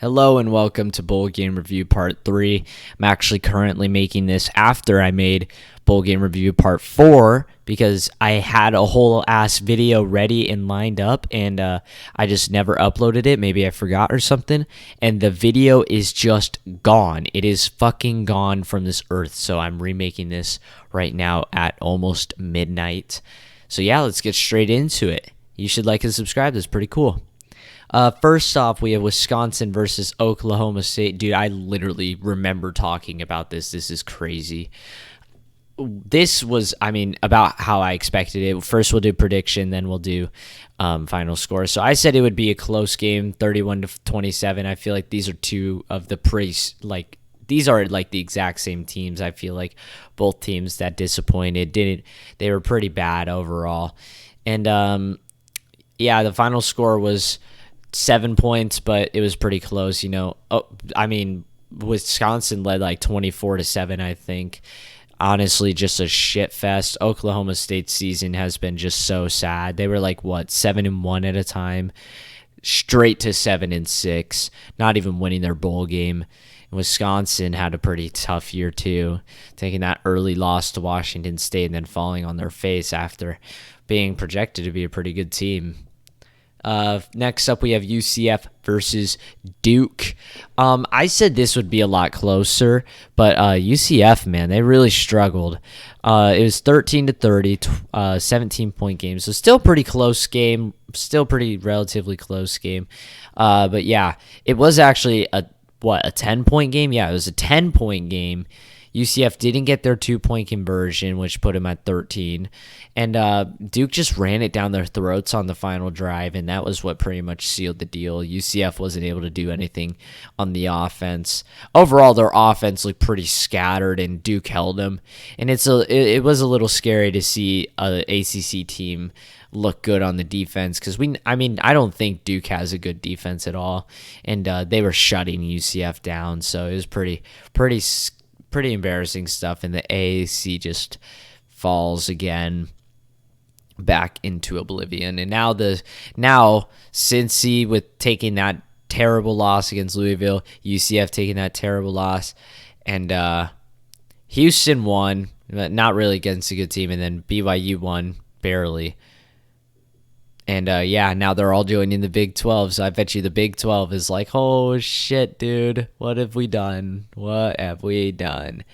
Hello and welcome to Bowl Game Review Part 3. I'm actually currently making this after I made Bowl Game Review Part 4 because I had a whole ass video ready and lined up and I just never uploaded it. Maybe I forgot or something. And the video is just gone. It is fucking gone from this earth. So I'm remaking this right now at almost midnight. So yeah, let's get straight into it. You should like and subscribe. That's pretty cool. First off, we have Wisconsin versus Oklahoma State. Dude, I literally remember talking about this. This is crazy. This was, about how I expected it. First, we'll do prediction, then we'll do final score. So I said it would be a close game, 31-27. I feel like these are two of the these are like the exact same teams. I feel like both teams that disappointed they were pretty bad overall. And the final score was 7 points, but it was pretty close, Wisconsin led like 24-7, I think. Honestly, just a shit fest. Oklahoma State's season has been just so sad. They were like 7-1 at a time, straight to 7-6, not even winning their bowl game. And Wisconsin had a pretty tough year too, taking that early loss to Washington State and then falling on their face after being projected to be a pretty good team. Next up, we have UCF versus Duke. I said this would be a lot closer, but UCF, man, they really struggled. It was 13-30, 17-point game, so still pretty close game, still pretty relatively close game. But yeah, it was actually a 10-point game? Yeah, it was a 10-point game. UCF didn't get their 2-point conversion, which put them at 13. And Duke just ran it down their throats on the final drive, and that was what pretty much sealed the deal. UCF wasn't able to do anything on the offense. Overall, their offense looked pretty scattered, and Duke held them. And it was a little scary to see an ACC team look good on the defense because I don't think Duke has a good defense at all. And they were shutting UCF down, so it was pretty embarrassing stuff, and the AAC just falls again back into oblivion. And now Cincy with taking that terrible loss against Louisville, UCF taking that terrible loss, and Houston won, not really against a good team, and then BYU won barely. And now they're all joining the Big 12, so I bet you the Big 12 is like, oh shit, dude, what have we done? What have we done?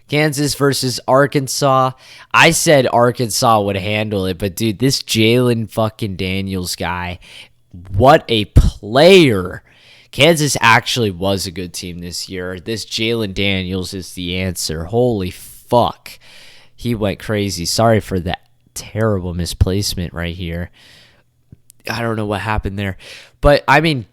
Kansas versus Arkansas. I said Arkansas would handle it, but dude, this Jalen fucking Daniels guy, what a player. Kansas actually was a good team this year. This Jalen Daniels is the answer. Holy fuck. He went crazy. Sorry for that terrible misplacement right here. I don't know what happened there. But,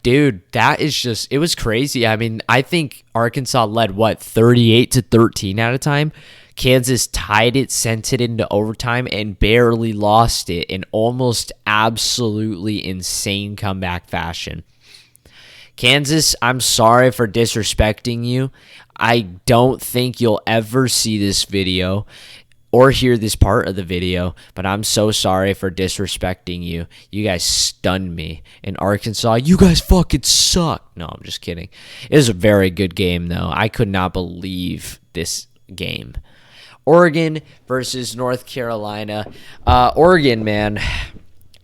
dude, that is just, it was crazy. I think Arkansas led, 38-13 at a time? Kansas tied it, sent it into overtime, and barely lost it in almost absolutely insane comeback fashion. Kansas, I'm sorry for disrespecting you. I don't think you'll ever see this video or hear this part of the video, but I'm so sorry for disrespecting you. You guys stunned me. In Arkansas, you guys fucking suck. No, I'm just kidding. It was a very good game, though. I could not believe this game. Oregon versus North Carolina. Oregon, man.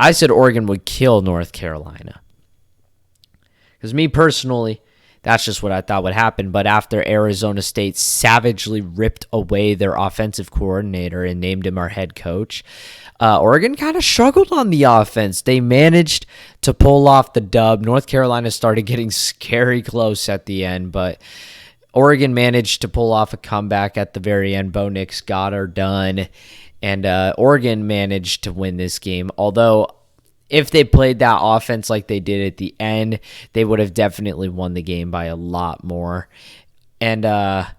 I said Oregon would kill North Carolina. Because me personally, that's just what I thought would happen. But after Arizona State savagely ripped away their offensive coordinator and named him our head coach, Oregon kind of struggled on the offense. They managed to pull off the dub. North Carolina started getting scary close at the end, but Oregon managed to pull off a comeback at the very end. Bo Nix got her done, and Oregon managed to win this game. Although, if they played that offense like they did at the end, they would have definitely won the game by a lot more. And, I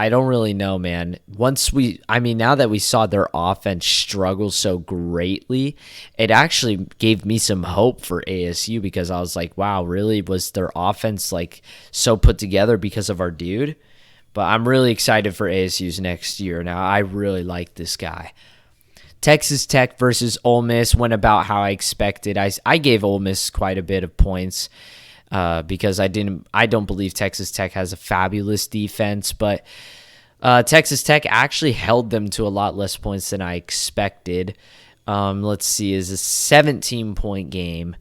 don't really know, man. Now that we saw their offense struggle so greatly, it actually gave me some hope for ASU because I was like, wow, really? Was their offense so put together because of our dude? But I'm really excited for ASU's next year. Now, I really like this guy. Texas Tech versus Ole Miss went about how I expected. I gave Ole Miss quite a bit of points. because I don't believe Texas Tech has a fabulous defense, but Texas Tech actually held them to a lot less points than I expected. Let's see, is a 17-point game.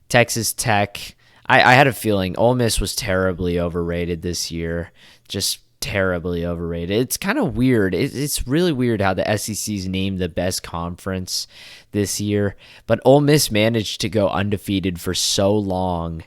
Texas Tech, I had a feeling Ole Miss was terribly overrated this year, just terribly overrated. It's kind of weird. It's really weird how the SEC's named the best conference this year, but Ole Miss managed to go undefeated for so long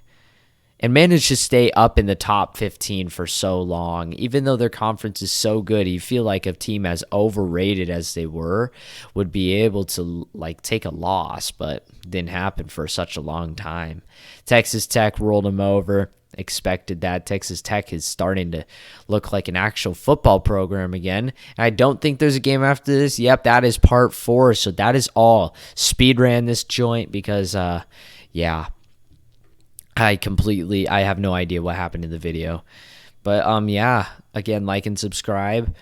and managed to stay up in the top 15 for so long. Even though their conference is so good, you feel like a team as overrated as they were would be able to like take a loss, but didn't happen for such a long time. Texas Tech rolled them over. Expected that. Texas Tech is starting to look like an actual football program again. And I don't think there's a game after this. Yep, that is part 4. So that is all. Speed ran this joint because, yeah. I have no idea what happened in the video. But yeah, again, like and subscribe.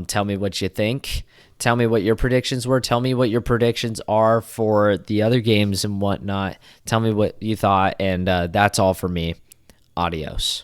Tell me what you think. Tell me what your predictions were. Tell me what your predictions are for the other games and whatnot. Tell me what you thought, and that's all for me. Adios.